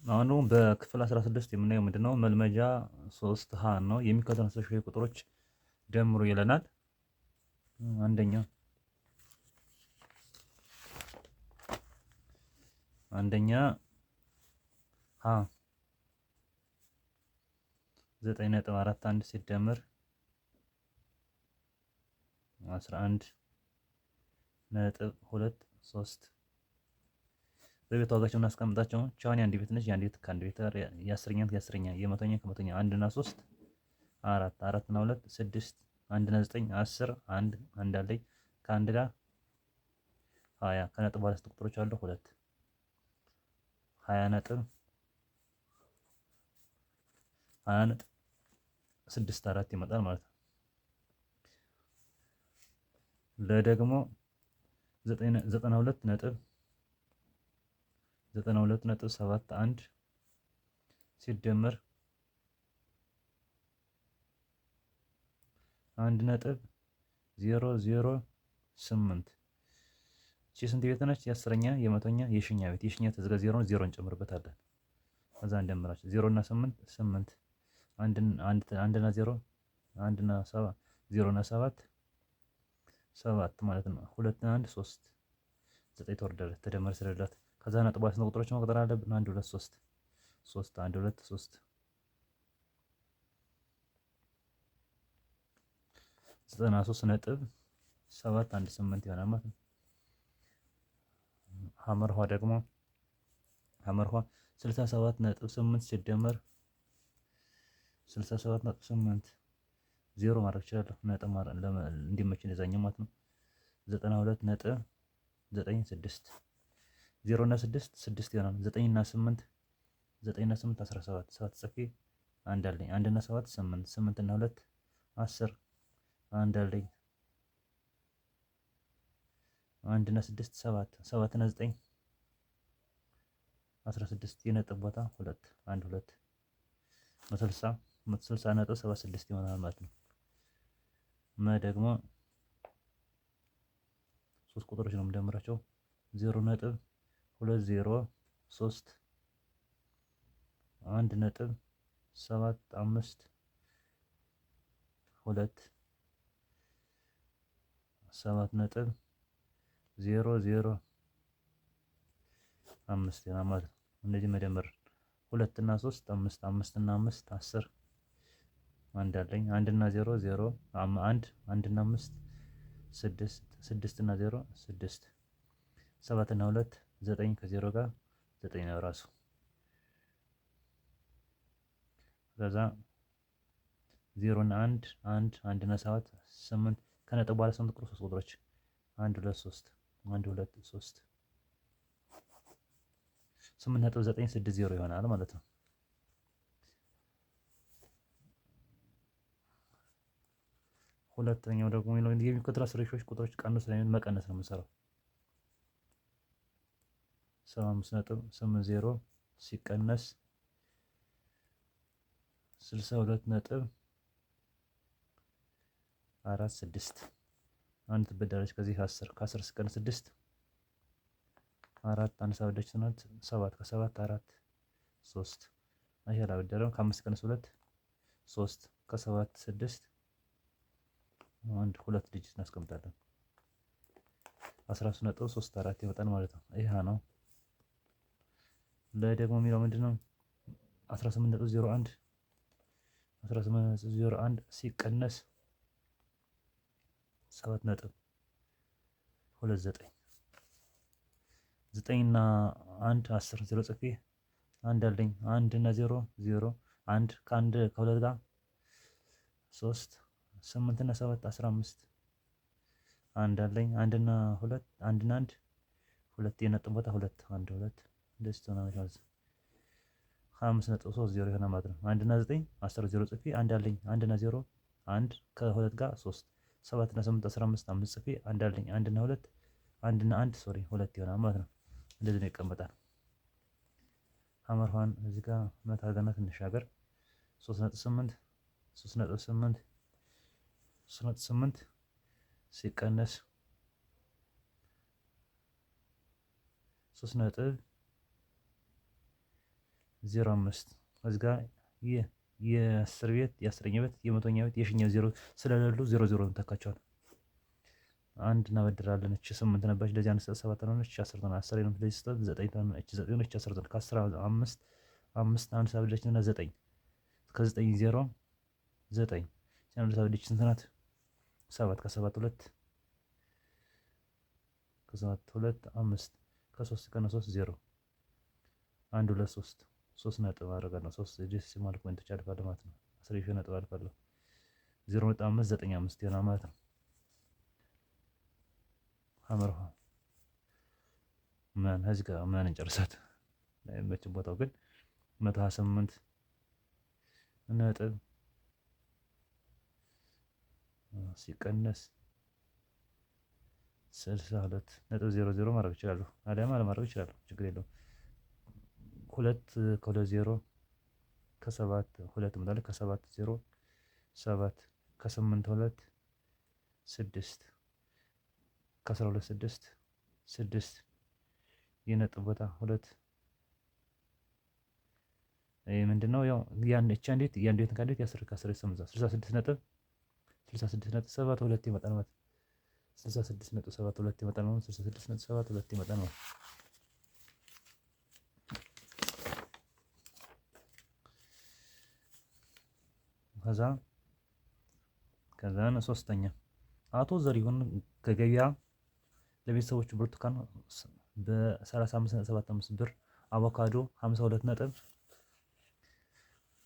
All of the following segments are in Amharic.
አሁን ደግሞ በክፍል 16 የምናየው ምንድነው? መልመጃ 3 ሀ ነው። የሚከተሉትን ተሽከርካሪ ቁጥሮች ደምሩ ይለናል። አንደኛ ሀ 9.41 ሲደመር 11.23 በቤት ዋጋቸው እናስቀምጣቸው። ቻውን የአንድ ቤት ነች። የአንድ ቤት ከአንድ ቤት ጋር የአስረኛ ከአስረኛ የመቶኛ ከመቶኛ 1 እና 3 4 እና 2 6 1 እና 9 10 1 አለኝ ከአንድ ጋር 20 ከነጥብ በኋላ ስንት ቁጥሮች አሉ? 2 20 ነጥብ 64 ይመጣል ማለት ነው። ለደግሞ 92.71 ሲደመር 1.008 እቺ ስንት ቤት ነች? የአስረኛ የመቶኛ የሺኛ ቤት። የሺኛ ተዝጋ ዜሮ ነው። ዜሮ እንጨምርበታለን። ከዛ እንደምራቸው 0 እና 8 8 1 እና 0 1 እና 7 0 እና 7 7 ማለት ነው። 2 እና 1 3 9 ትወርዳለች። ተደመር ስለሌላት ከዛ ነጥብ ስንት ቁጥሮች መቁጠር አለብን? 1 2 3 3 1 2 3 93.718 ይሆናል ማለት ነው። ሀመርኋ ደግሞ 67.8 ሲደመር 67.8 ዜሮ ማድረግ ይችላል። ነጥብ እንዲመችን የዛኛው ማለት ነው። 92.96 0 እና 6 6 ይሆናል። 9 እና 8 9 እና 8 17 7 ጽፌ አንድ አለኝ። 1 እና 7 8 8 እና 2 10 አንድ አለኝ። 1 እና 6 7 7 እና 9 16 የነጥብ ቦታ 2 1 2 160.76 ይሆናል ማለት ነው። ደግሞ 3 ቁጥሮች ነው የምደምራቸው 0.203 1.752 7.005 ይሆናል ማለት ነው። እነዚህ መደመር 2 እና 3 5 5 እና 5 10 አንድ አለኝ። 1 እና 0 0 1 1 እና 5 6 6 እና 0 6 7 እና 2 9 ከ0 ጋር 9 ነው ራሱ። ከዛ 0 እና 1 1 1 እና 7 8 ከነጥብ በኋላ ስንት ቁጥሮች? 3 ቁጥሮች 1 2 3 1 2 3 8.960 ይሆናል ማለት ነው። ሁለተኛው ደግሞ የሚከተሉ አስርዮሽ ቁጥሮች ቀንስ ላይ መቀነስ ነው የምንሰራው። 75.80 ሲቀነስ 62.46 አንድ ትበዳለች። ከዚህ 10 ከ10 ሲቀነስ 6 4 አንድ ሳበደች ናት 7 ከ7 4 3 አይሻል አበደረም። ከ5 ሲቀነስ 2 3 ከ7 6 አንድ ሁለት ዲጂት እናስቀምጣለን። 13.34 ይወጣል ማለት ነው። ይሄ ነው። ደግሞ የሚለው ምንድነው? 18.01 18.01 ሲቀነስ 7.29 9 እና 1 10 0 ጽፌ አንድ አለኝ። 1 እና 0 0 1 ከ1 ከ2 ጋር 3 8 እና 7 15 አንድ አለኝ። 1 እና 2 1 እና 1 2 የነጥብ ቦታ 2 1 2 እንደዚህ ትሆናለች ማለት ነው። 5.30 ይሆናል ማለት ነው። 1 እና 9 10 0 ጽፌ አንድ አለኝ። 1 እና 0 1 ከ2 ጋር 3 7 እና 8 15 5 ጽፌ አንድ አለኝ። 1 እና 2 1 እና 1 ሶሪ 2 ይሆናል ማለት ነው። እንደዚህ ነው ይቀመጣል። ሀመርኋን እዚህ ጋር መታ አድርገና ትንሽ ሀገር 3.8 3.8 3.8 ሲቀነስ 3 05 እዚህ ጋር የአስር ቤት የአስረኛ ቤት የመቶኛ ቤት የሺኛ ዜሮ ስለሌሉ 00 እንተካቸዋለን። አንድ እናበድራለን። እቺ 8 ነበረች ለዚህ አንድ 7 ነው። እቺ 10 ነው። 10 ነው ለዚህ 9 ነው። እቺ 9 ነው። እቺ 10 ነው። ከ10 5 አንድ ሳብለች እና 9 ከ9 0 9 አንድ ሳብለች ስንት ናት? 7 ከ7 2 ከ7 2 5 ከ3 ቀን 3 0 1 2 3 3 ነጥብ አደርጋለሁ። 3 ዴሲማል ፖይንቶች አልፋለሁ ማለት ነው። 10 ሺህ ነጥብ አልፋለሁ። 0.595 ይሆናል ማለት ነው። አመርሃ ማን እዚህ ጋር ማን እንጨርሳት መቼም ቦታው ግን 128 ነጥብ ሲቀነስ 62.00 ማድረግ እችላለሁ። አሊያም አለማድረግ እችላለሁ። ችግር የለውም። 2 ከ2 0 ከ7 2 ማለት ከ7 0 7 ከ8 2 6 ከ12 6 6 የነጥብ ቦታ 2 ምንድነው? ያው ያን እቺ እንዴት ያንዴት ካንዴት 10 ከ10 66 ነጥብ 72 ይመጣል ማለት 66.72 ይመጣል ማለት 66.72 ይመጣል ማለት ከዛ ሶስተኛ አቶ ዘሪሁን ከገበያ ለቤተሰቦቹ ብርቱካን በ35.75 ብር፣ አቮካዶ 52 ነጥብ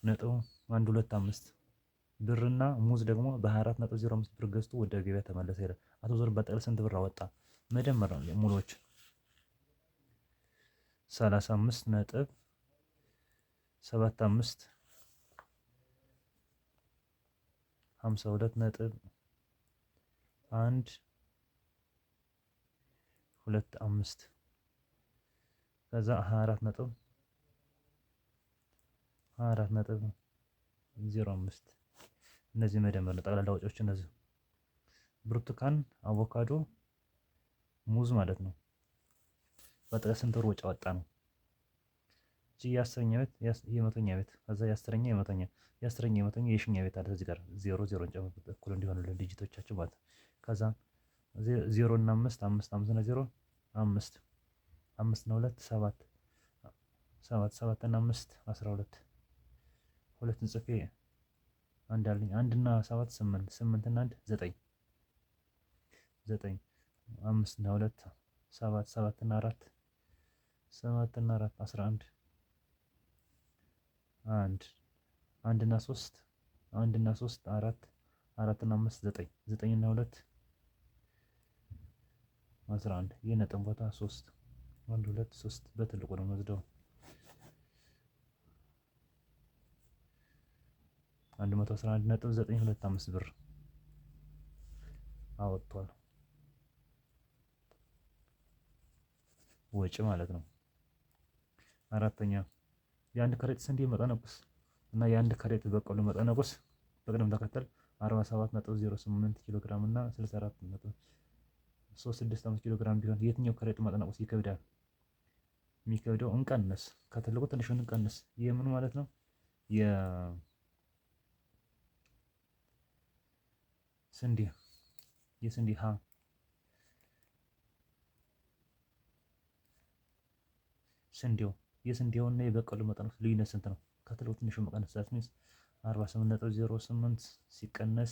125 ብርና ሙዝ ደግሞ በ24.05 ብር ገዝቶ ወደ ገበያ ተመለሰ ይላል። አቶ ዘሪሁን በጠቅላላ ስንት ብር አወጣ? መደመር ነው ሙሉዎች 35.75 52.125 ከዛ 24.05 እነዚህ መደመር ነው ጠቅላላ ወጪዎች። እነዚህ ብርቱካን፣ አቮካዶ፣ ሙዝ ማለት ነው። በጠቅላላ ስንት ብር ወጪ አወጣ ነው? እቺ የአስረኛ ቤት የመቶኛ ቤት ከዛ የአስረኛ የመቶኛ የሺኛ ቤት አለ እዚህ ጋር 0 እንጨምርበት እኩል እንዲሆኑልን ዲጂቶቻቸው ማለት ነው። ከዛ 0 እና 5 5 5 እና 0 5 5 እና 2 7 7 7 እና 5 12 ሁለትን ጽፌ አንድ አለኝ 1 እና 7 8 8 እና 1 9 9 5 እና 2 7 7 እና 4 7 እና 4 11 1 እና 3 1 እና 3 4 4 እና 5 9 9 እና 2 11 የነጥብ ቦታ 3 1 2 3 በትልቁ ነው የምወስደው 111.925 ብር አወጥቷል ወጪ ማለት ነው። አራተኛ የአንድ ከረጢት ስንዴ መጠነቁስ እና የአንድ ከረጢት በቆሎ መጠነቁስ በቅደም ተከተል 47.08 ኪሎ ግራም እና 64.365 ኪሎ ግራም ቢሆን የትኛው ከረጢት መጠነቁስ ይከብዳል? የሚከብደው እንቀንስ፣ ከትልቁ ትንሹን እንቀንስ። ይሄ ምን ማለት ነው? የስንዴ ሀ ስንዴው የስንዴውና የበቆሎ መጠነቁስ ልዩነት ስንት ነው? ከትልቁ ትንሹ መቀነስ 48.08 ሲቀነስ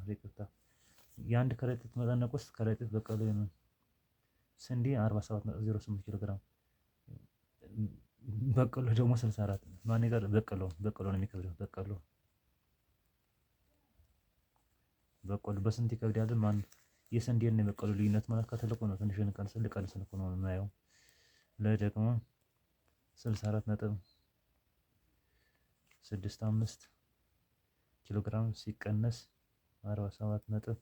ይቅርታ የአንድ ከረጢት መጠነቁስ ከረጢት በቆሎ ስንዴ 47.08 ኪሎ ግራም በቆሎ ደግሞ 64 ማን ይቀር? በቆሎ ነው የሚከብደው። በቆሎ በስንት ይከብዳል? ማን የስንዴና የበቆሎ ልዩነት ማለት ከትልቁ ነው ትንሹን ልቀንስ ነው የምናየው። ለደግሞ 64.65 ኪሎ ግራም ሲቀነስ 47.080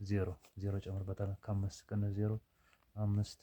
0 ጨምርበታል። ከ5 ሲቀነስ 0 5